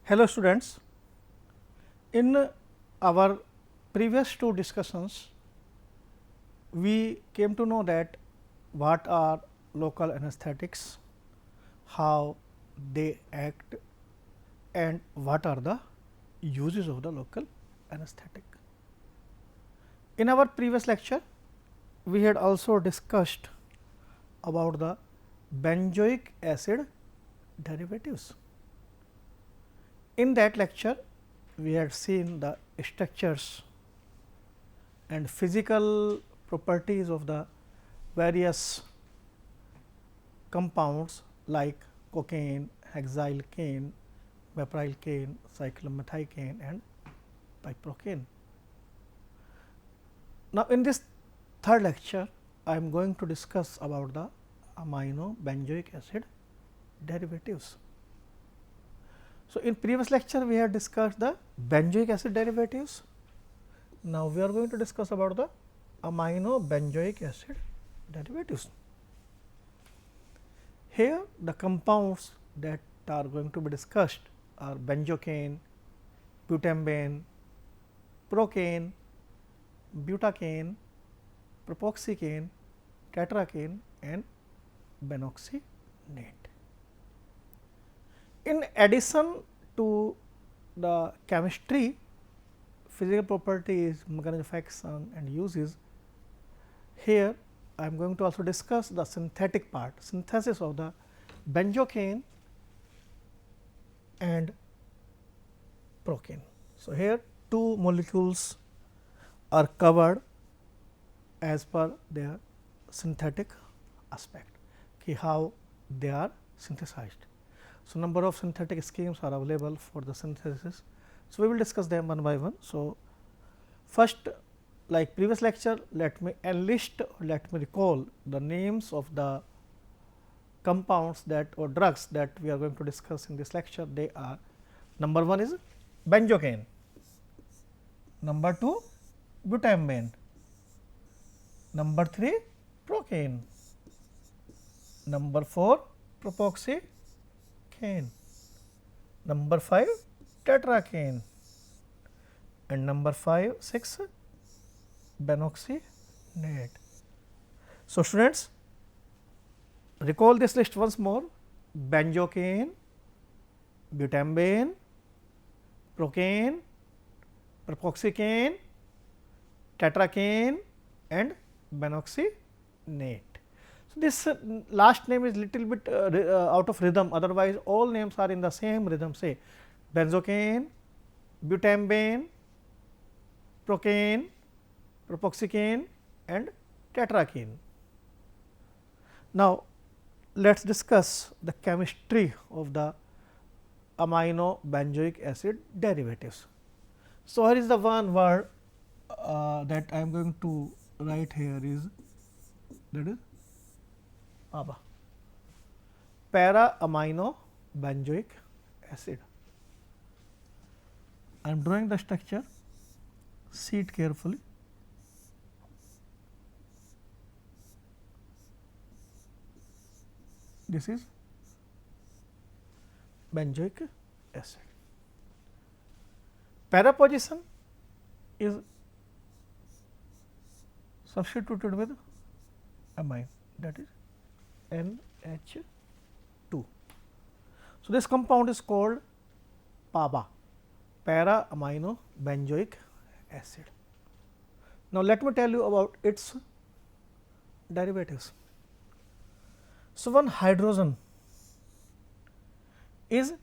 Hello students, in our previous two discussions, we came to know that what are local anesthetics, how they act and what are the uses of the local anesthetic. In our previous lecture, we had also discussed about the benzoic acid derivatives. In that lecture, we had seen the structures and physical properties of the various compounds like cocaine, hexylcane, mepryl-cane, cyclomethylcane and piprocaine. Now, in this third lecture, I am going to discuss about the amino benzoic acid derivatives. So, in previous lecture, we had discussed the benzoic acid derivatives. Now, we are going to discuss about the amino benzoic acid derivatives. Here, the compounds that are going to be discussed are benzocaine, butambane, procaine, butacane, propoxycane, tetracane and benoxynate. In addition to the chemistry, physical properties, mechanism of action and uses, here I am going to also discuss the synthetic part, synthesis of the benzocaine and procaine. So, here two molecules are covered as per their synthetic aspect, how they are synthesized. So, number of synthetic schemes are available for the synthesis. So, we will discuss them one by one. So, first, like previous lecture, let me recall the names of the compounds that or drugs that we are going to discuss in this lecture. They are: number 1 is benzocaine, number 2 butambane, number 3 procaine, number 4 propoxycane, number 5 tetracane and number 6 benoxynate. So, students, recall this list once more: benzocaine, butambane, procaine, propoxycane, tetracane and benoxynate. So, this last name is little bit out of rhythm, otherwise all names are in the same rhythm, say benzocaine, butambane, procaine, propoxycane and tetracane. Now, let us discuss the chemistry of the amino benzoic acid derivatives. So, here is the one word that I am going to write here is, that is PABA, para amino benzoic acid. I am drawing the structure, see it carefully. This is benzoic acid. Para position is substituted with amine, that is NH2. So, this compound is called PABA, para amino benzoic acid. Now, let me tell you about its derivatives. So, one hydrogen is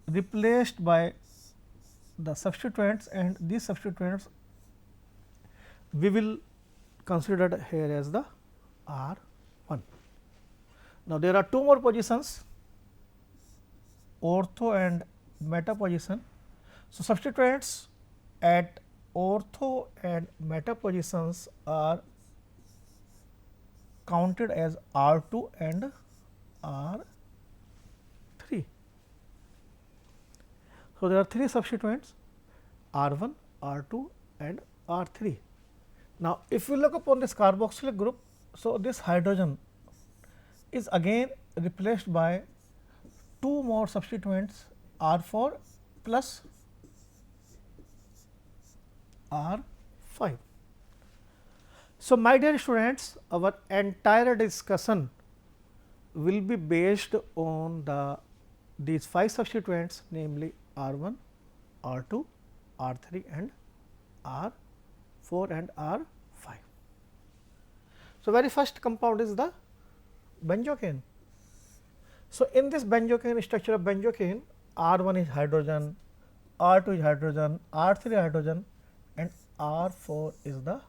replaced by the substituents, and these substituents we will consider here as the R1. Now, there are two more positions, ortho and meta position. So, substituents at ortho and meta positions are counted as R2 and R3. So, there are three substituents R1, R2 and R3. Now, if we look upon this carboxylic group, so this hydrogen is again replaced by two more substituents R4 plus R 5. So, my dear students, our entire discussion will be based on these 5 substituents, namely R 1, R 2, R 3 and R 4 and R 5. So, very first compound is the benzocaine. So, in this benzocaine structure of benzocaine, R 1 is hydrogen, R 2 is hydrogen, R 3 hydrogen and R 4 is the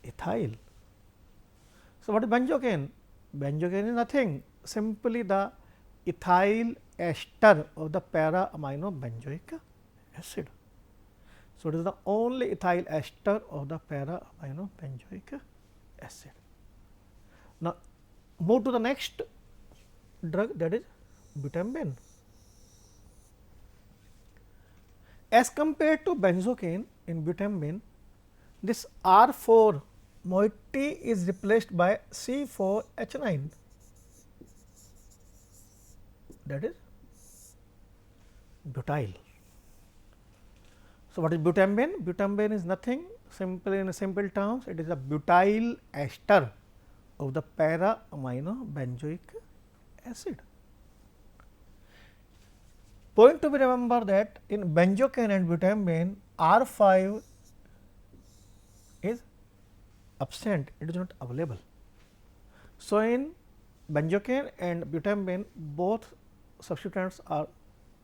ethyl. So, what is benzocaine? Benzocaine is nothing, simply the ethyl ester of the para amino benzoic acid. So, it is the only ethyl ester of the para amino benzoic acid. Now, move to the next drug, that is butamben. As compared to benzocaine, in butamben, this R 4 moiety is replaced by C 4 H 9, that is butyl. So, what is butamben? Butamben is nothing, simply in simple terms, it is a butyl ester of the para amino benzoic acid. Point to be remember that in benzocaine and butamben, R 5 is absent, it is not available. So, in benzocaine and butamben, both substituents are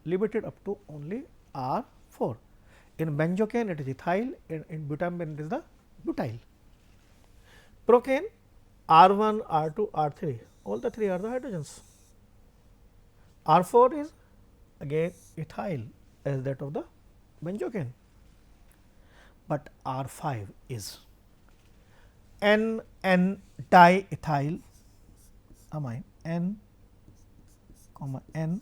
limited up to only R 4. In benzocaine it is ethyl, in butamben it is the butyl. Procaine, R 1, R 2, R 3, all the 3 are the hydrogens. R 4 is again ethyl as that of the benzocaine, but R 5 is N diethyl amine, N N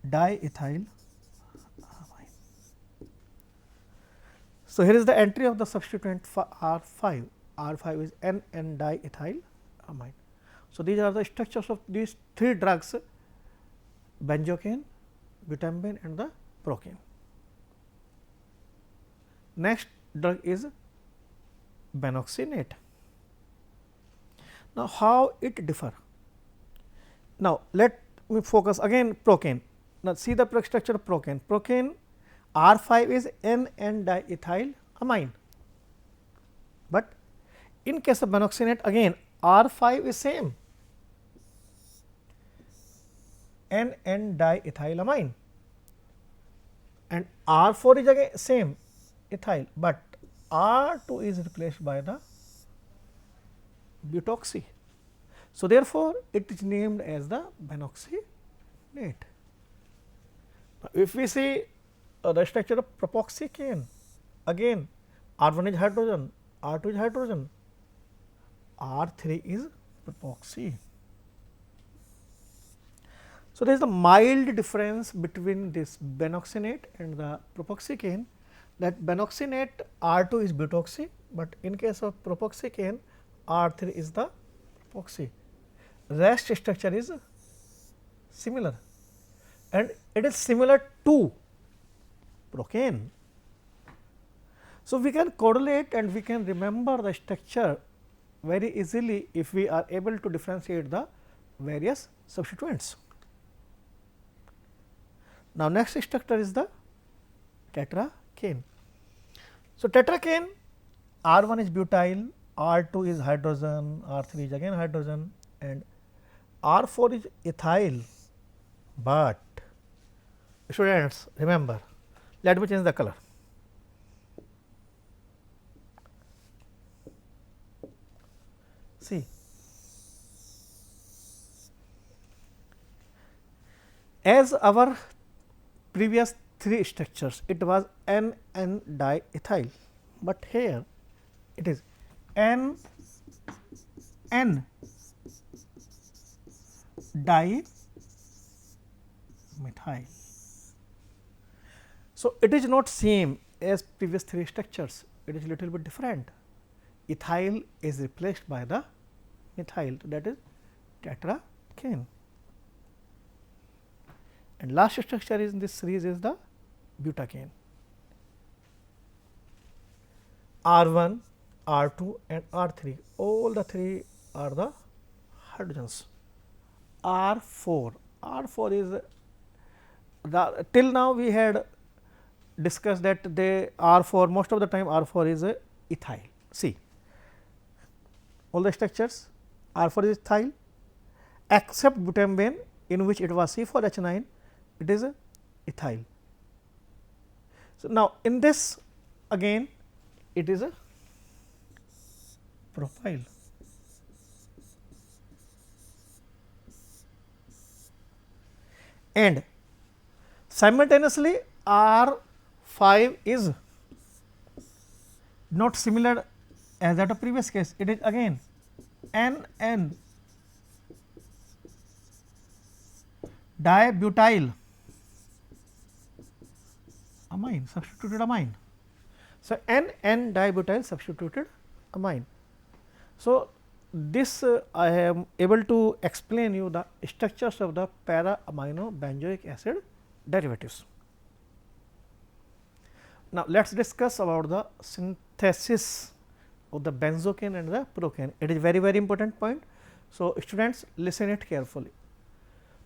diethyl amine. So, here is the entry of the substituent for R 5. R 5 is N diethyl amine. So, these are the structures of these 3 drugs, benzocaine, butamben and the procaine. Next drug is benoxynate. Now, how it differ? Now, let me focus again procaine. Now, see the structure of procaine. Procaine R 5 is N diethyl amine, but in case of benoxynate again R 5 is same N diethylamine and R 4 is again same ethyl, but R 2 is replaced by the butoxy. So, therefore, it is named as the benoxynate. Now, if we see the structure of propoxycane, again R 1 is hydrogen, R 2 is hydrogen, R 3 is propoxy. So, there is a mild difference between this benoxynate and the propoxycane, that benoxynate R 2 is butoxy, but in case of propoxycane R 3 is the propoxy. Rest structure is similar and it is similar to procaine. So, we can correlate and we can remember the structure very easily if we are able to differentiate the various substituents. Now, next structure is the tetracane. So, tetracane R 1 is butyl, R 2 is hydrogen, R 3 is again hydrogen and R 4 is ethyl, but students remember, let me change the color. See, as our previous 3 structures, it was N diethyl, but here it is N dimethyl. So, it is not same as previous 3 structures, it is little bit different. Ethyl is replaced by the methyl, that is tetracane. and last structure is in this series is the butane. R1, R2 and R3, all the three are the hydrogens. R4, R4 is the, till now we had discussed that they R4, most of the time R4 is a ethyl. See, all the structures R4 is ethyl except butambane, in which it was C4H9, it is a ethyl. So, now in this again it is a propyl. And simultaneously R5 is not similar as that of previous case, it is again NN dibutyl amine, substituted amine. So, NN dibutyl substituted amine. So, this I am able to explain you the structures of the para amino benzoic acid derivatives. Now, let us discuss about the synthesis of the benzocane and the procane. It is very important point. So, students listen it carefully.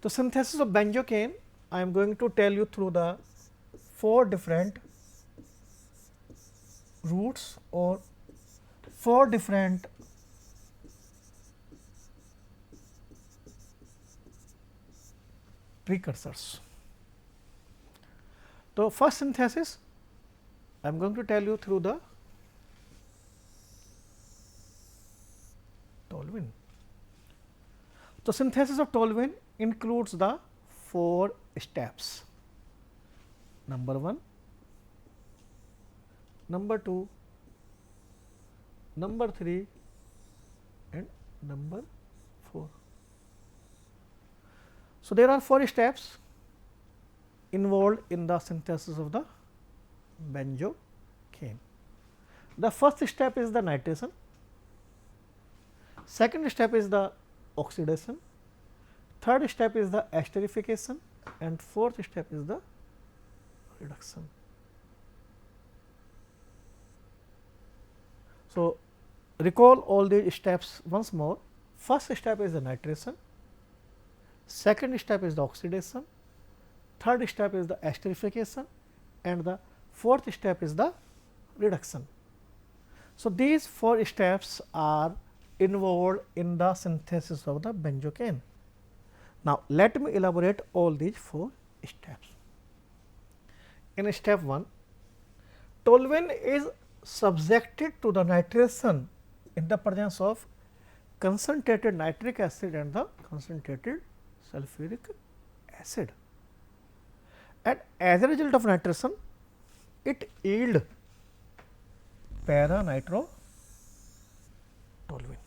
The synthesis of benzocane, I am going to tell you through the 4 different routes or 4 different precursors. So, first synthesis I am going to tell you through the toluene. So, synthesis of toluene includes the 4 steps: number 1, number 2, number 3 and number 4. So, there are 4 steps involved in the synthesis of the benzocane. The first step is the nitration, second step is the oxidation, third step is the esterification and fourth step is the reduction. So, recall all these steps once more. First step is the nitration, second step is the oxidation, third step is the esterification and the fourth step is the reduction. So, these 4 steps are involved in the synthesis of the benzocane. Now, let me elaborate all these 4 steps. In step 1, toluene is subjected to the nitration in the presence of concentrated nitric acid and the concentrated sulfuric acid, and as a result of nitration it yield para nitro toluene.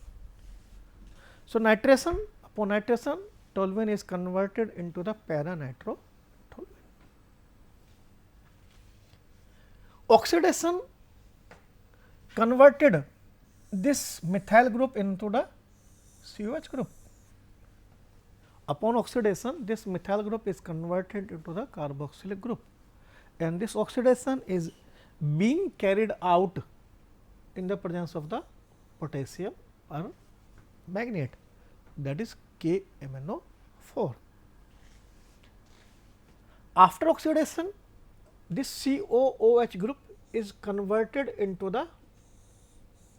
So, nitration, upon nitration toluene is converted into the para nitro toluene. Oxidation converted this methyl group into the COH group. Upon oxidation, this methyl group is converted into the carboxylic group, and this oxidation is being carried out in the presence of the potassium or magnate, that is KMnO4. After oxidation, this COOH group is converted into the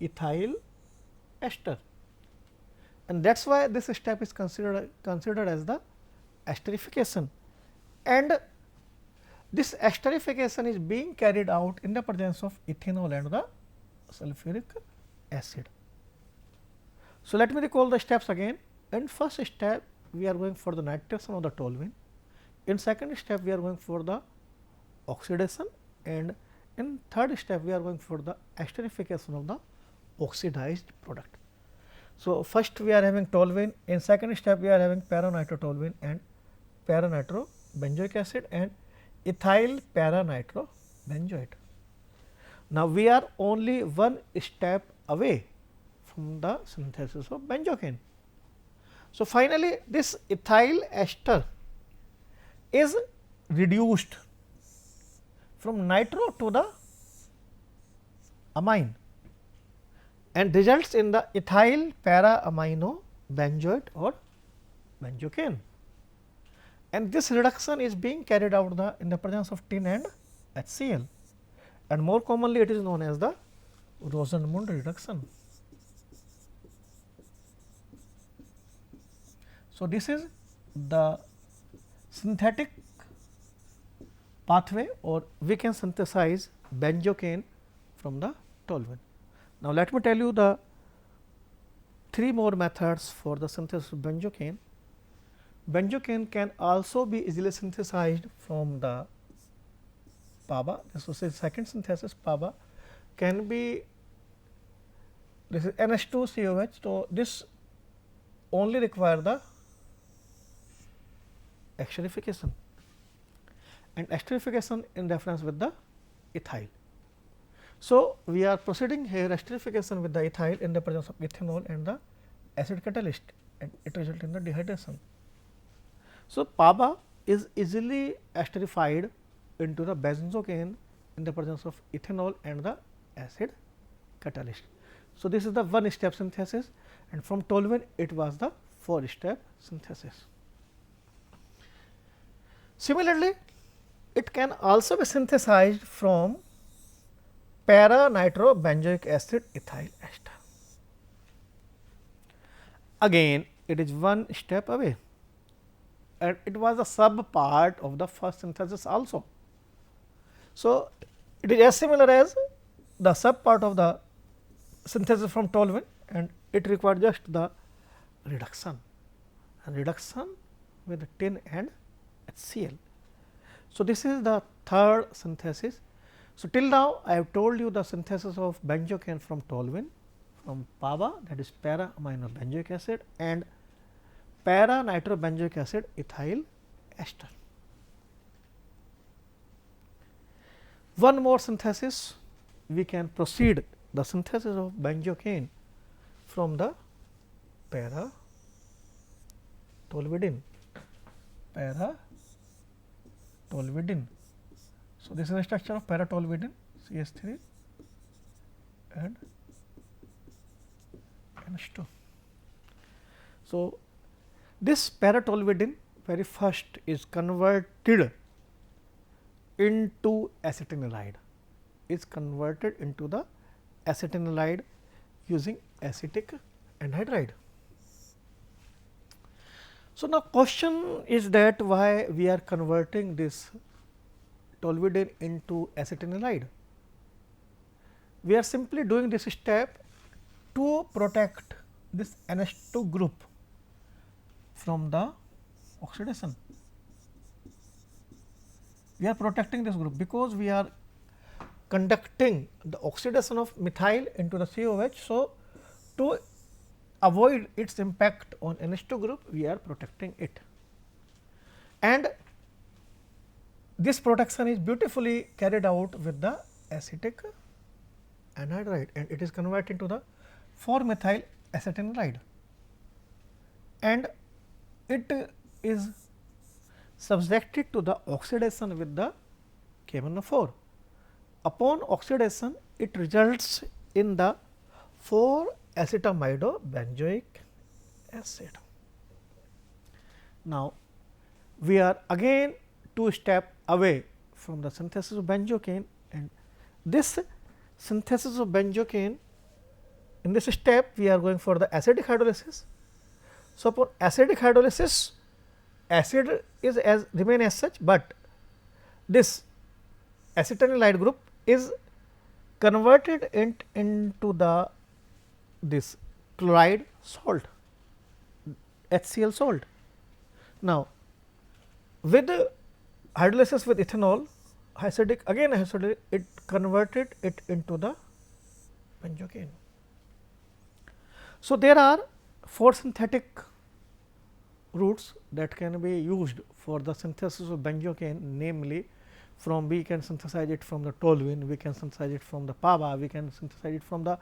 ethyl ester, and that is why this step is considered as the esterification, and this esterification is being carried out in the presence of ethanol and the sulfuric acid. So, let me recall the steps again. In first step we are going for the nitration of the toluene, in second step we are going for the oxidation, and in third step we are going for the esterification of the oxidized product. So, first we are having toluene, in second step we are having para nitrotoluene and para nitro benzoic acid and ethyl para nitro benzoate. Now, we are only one step away from the synthesis of benzocane. So, finally, this ethyl ester is reduced from nitro to the amine and results in the ethyl para amino benzoate or benzocaine. And this reduction is being carried out in the presence of tin and HCl, and more commonly it is known as the Rosenmund reduction. So, this is the synthetic pathway, or we can synthesize benzocaine from the toluene. Now, let me tell you the 3 more methods for the synthesis of benzocaine. Benzocaine can also be easily synthesized from the PABA. This was the second synthesis. PABA can be, this is NH2COH. So, this only require the esterification, and esterification in reference with the ethyl. So, we are proceeding here esterification with the ethyl in the presence of ethanol and the acid catalyst, and it results in the dehydration. So, PABA is easily esterified into the benzocaine in the presence of ethanol and the acid catalyst. So, this is the 1 step synthesis, and from toluene it was the 4 step synthesis. Similarly, it can also be synthesized from para nitrobenzoic acid ethyl ester. Again, it is 1 step away, and it was a sub part of the first synthesis also. So, it is as similar as the sub part of the synthesis from toluene, and it required just the reduction with tin and HCl. So, this is the third synthesis. So, till now I have told you the synthesis of benzocaine from toluene, from PABA, that is para amino benzoic acid, and para nitrobenzoic acid ethyl ester. One more synthesis, we can proceed the synthesis of benzocaine from the para toluidine. So, this is the structure of para toluidine, CH3 and NH2. So, this para toluidine very first is converted into acetanilide, using acetic anhydride. So, now question is that why we are converting this toluidine into acetanilide? We are simply doing this step to protect this NH2 group from the oxidation. We are protecting this group because we are conducting the oxidation of methyl into the COH. So, to avoid its impact on NH2 group, we are protecting it, and this protection is beautifully carried out with the acetic anhydride, and it is converted to the 4-methyl acetanilide, and it is subjected to the oxidation with the KMnO4. Upon oxidation, it results in the 4-acetamidobenzoic acid. Now, we are again 2 steps away from the synthesis of benzocaine, and this synthesis of benzocaine, in this step we are going for the acidic hydrolysis. So, upon acidic hydrolysis, acid is remain as such, but this acetanilide group is converted into this chloride salt, HCl salt. Now, with hydrolysis with ethanol, acidic, it converted it into the benzocaine. So, there are 4 synthetic routes that can be used for the synthesis of benzocaine, namely from we can synthesize it from the toluene, we can synthesize it from the PABA, we can synthesize it from the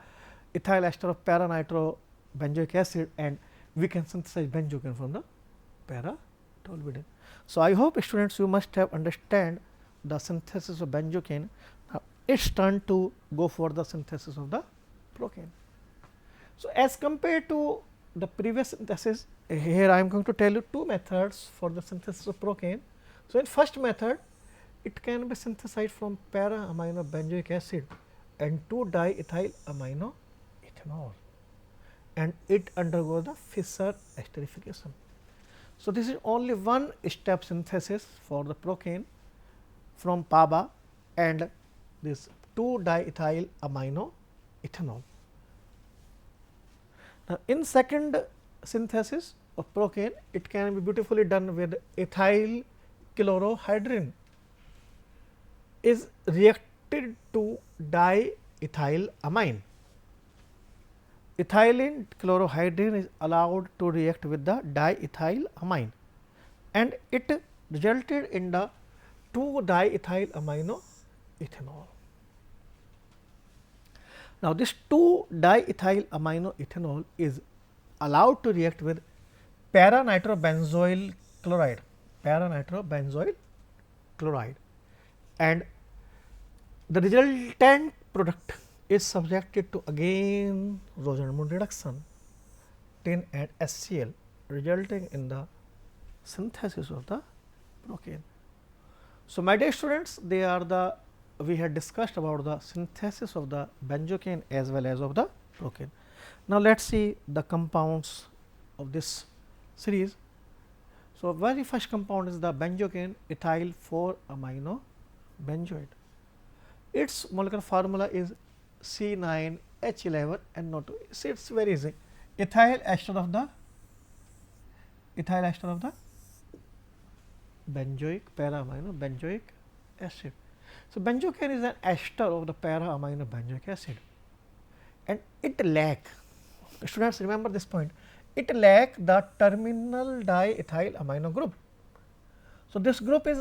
ethyl ester of para-nitrobenzoic acid, and we can synthesize benzocaine from the para tolbidine. So, I hope students you must have understand the synthesis of benzocaine. Now, it is turn to go for the synthesis of the procaine. So, as compared to the previous synthesis, here I am going to tell you two methods for the synthesis of procaine. So, in first method it can be synthesized from para amino benzoic acid and 2-diethyl amino ethanol, and it undergoes the Fischer esterification. So, this is only one step synthesis for the procaine from PABA and this 2-diethyl amino ethanol. Now, in second synthesis of procaine, it can be beautifully done with ethyl chlorohydrin is reacted to diethyl amine. Ethylene chlorohydrin is allowed to react with the diethyl amine, and it resulted in the 2-diethyl amino ethanol. Now, this 2-diethyl amino ethanol is allowed to react with para-nitrobenzoyl chloride, and the resultant product is subjected to again Rosenmund reduction, tin and HCl, resulting in the synthesis of the procaine. So, my dear students, they are the we had discussed about the synthesis of the benzocaine as well as of the procaine. Now, let us see the compounds of this series. So, very first compound is the benzocaine ethyl 4-amino benzoate. Its molecular formula is C9H11NO2. So, it is very easy. Ethyl ester of the benzoic para-amino benzoic acid. So, benzocaine is an ester of the para-amino benzoic acid, and it lack, students remember this point, it lack the terminal diethyl amino group. So, this group is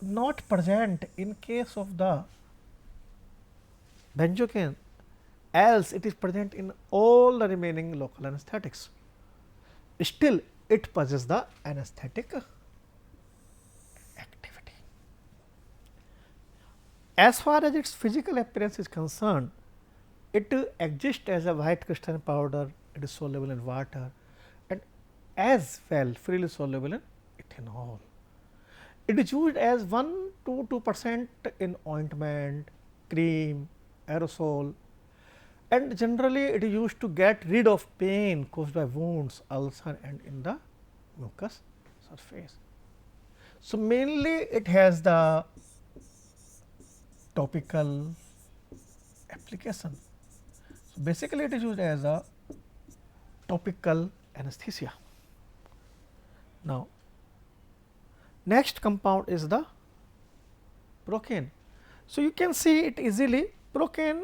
not present in case of the benzocaine, else it is present in all the remaining local anesthetics. Still it possesses the anesthetic activity. As far as its physical appearance is concerned, it exists as a white crystalline powder, it is soluble in water and as well freely soluble in ethanol. It is used as 1 to 2% in ointment, cream, aerosol, and generally it is used to get rid of pain caused by wounds, ulcer and in the mucous surface. So, mainly it has the topical application. So, basically it is used as a topical anesthesia. Now, next compound is the procaine. So, you can see it easily. Procaine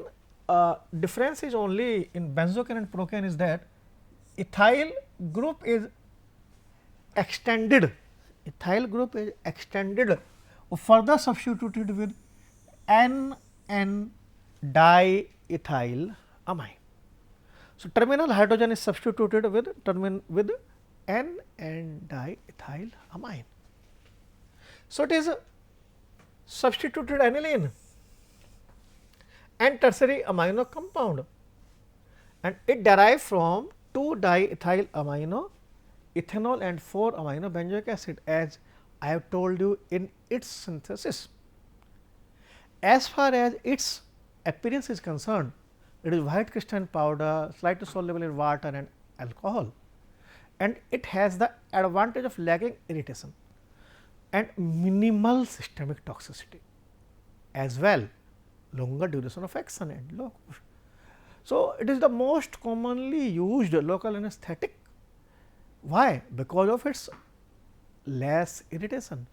difference is only in benzocaine and procaine is that ethyl group is extended, or further substituted with NN diethyl amine. So, terminal hydrogen is substituted with N and diethyl amine. So, it is a substituted aniline and tertiary amino compound, and it derived from 2-diethyl amino ethanol and 4-amino benzoic acid, as I have told you in its synthesis. As far as its appearance is concerned, it is white crystalline powder, slightly soluble in water and alcohol, and it has the advantage of lacking irritation and minimal systemic toxicity, as well longer duration of action and low. So, it is the most commonly used local anesthetic. Why? Because of its less irritation,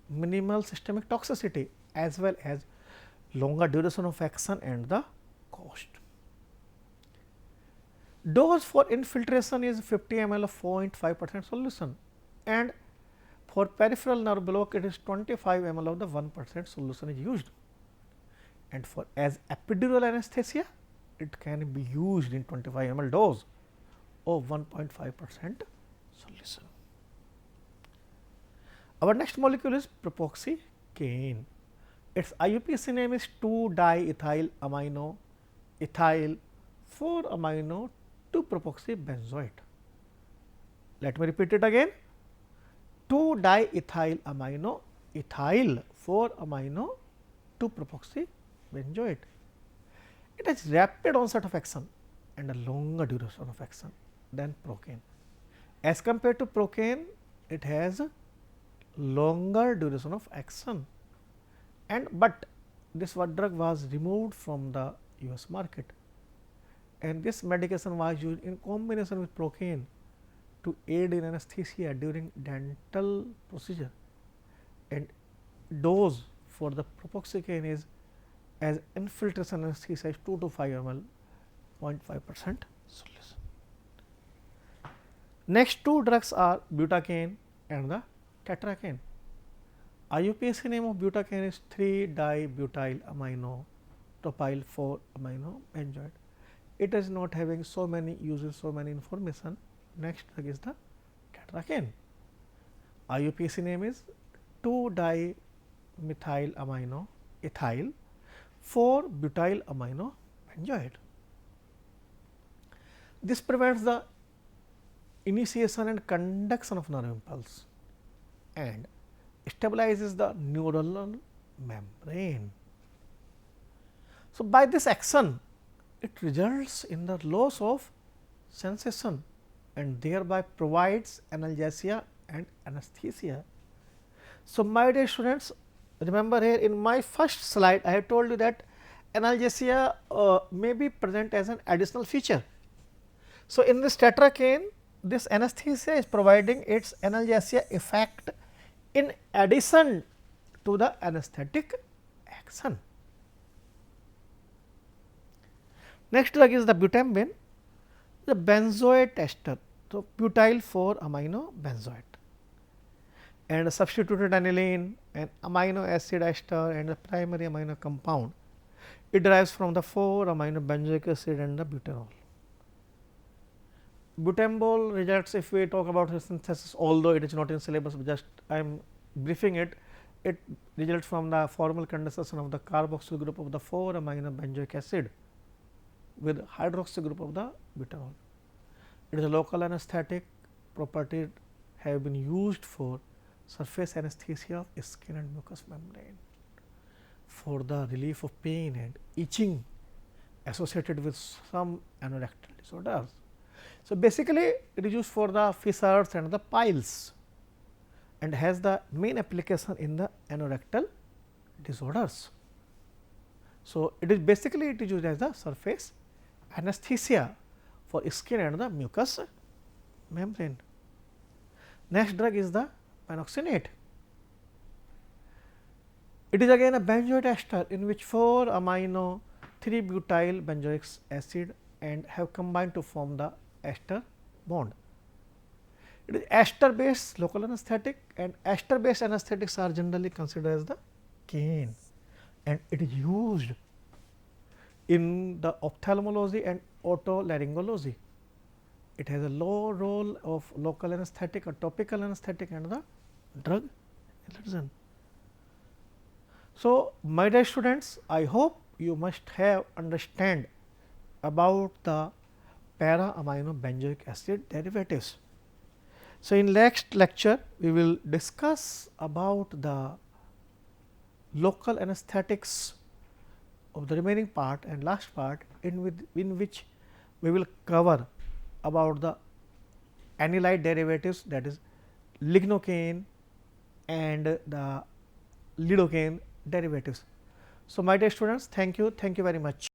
minimal systemic toxicity, as well as longer duration of action and the cost. Dose for infiltration is 50 ml of 0.5% solution, and for peripheral nerve block it is 25 ml of the 1% solution is used, and for as epidural anesthesia it can be used in 25 ml dose of 1.5% solution. Our next molecule is propoxycaine. Its IUPAC name is 2-diethyl amino ethyl 4 amino 2 propoxybenzoate. Let me repeat it again, 2-diethyl amino ethyl 4 amino 2 propoxybenzoate. It has rapid onset of action and a longer duration of action than procaine. As compared to procaine, it has longer duration of action, and but this drug was removed from the US market, and this medication was used in combination with procaine to aid in anesthesia during dental procedure, and dose for the propoxycaine is as infiltration anesthesia is 2 to 5 ml 0.5% solution. Next two drugs are butakaine and the tetracaine. IUPAC name of butakaine is 3-dibutyl amino topyl 4 amino benzoate. It is not having so many uses, so many information. Next drug is the tetracaine. IUPAC name is 2-dimethyl amino ethyl 4-butyl amino benzoate. This prevents the initiation and conduction of nerve impulse and stabilizes the neuronal membrane. So, by this action, it results in the loss of sensation and thereby provides analgesia and anesthesia. So, my dear students, remember here in my first slide I have told you that analgesia may be present as an additional feature. So, in this tetracaine, this anesthesia is providing its analgesia effect in addition to the anesthetic action. Next drug is the butamben, the benzoate ester, so butyl 4 amino benzoate, and substituted aniline and amino acid ester and the primary amino compound. It derives from the 4 amino benzoic acid and the butanol. Butambol results, if we talk about the synthesis, although it is not in syllabus, just I am briefing it, it results from the formal condensation of the carboxyl group of the 4 amino benzoic acid with hydroxy group of the butanol. It is a local anesthetic, property have been used for surface anesthesia of skin and mucous membrane, for the relief of pain and itching associated with some anorectal disorders. So, basically it is used for the fissures and the piles and has the main application in the anorectal disorders. So, it is basically it is used as the surface anesthesia for skin and the mucous membrane. Next drug is the panoxinate. It is again a benzoate ester in which 4 amino 3-butyl benzoic acid and have combined to form the ester bond. It is ester based local anesthetic, and ester based anesthetics are generally considered as the cane, and it is used in the ophthalmology and otolaryngology. It has a low role of local anesthetic or topical anesthetic and the drug naloxone. So, my dear students, I hope you must have understand about the para amino benzoic acid derivatives. So, in next lecture we will discuss about the local anesthetics of the remaining part and last part in which we will cover about the anilide derivatives, that is lignocaine and the lidocaine derivatives. So, my dear students, thank you very much.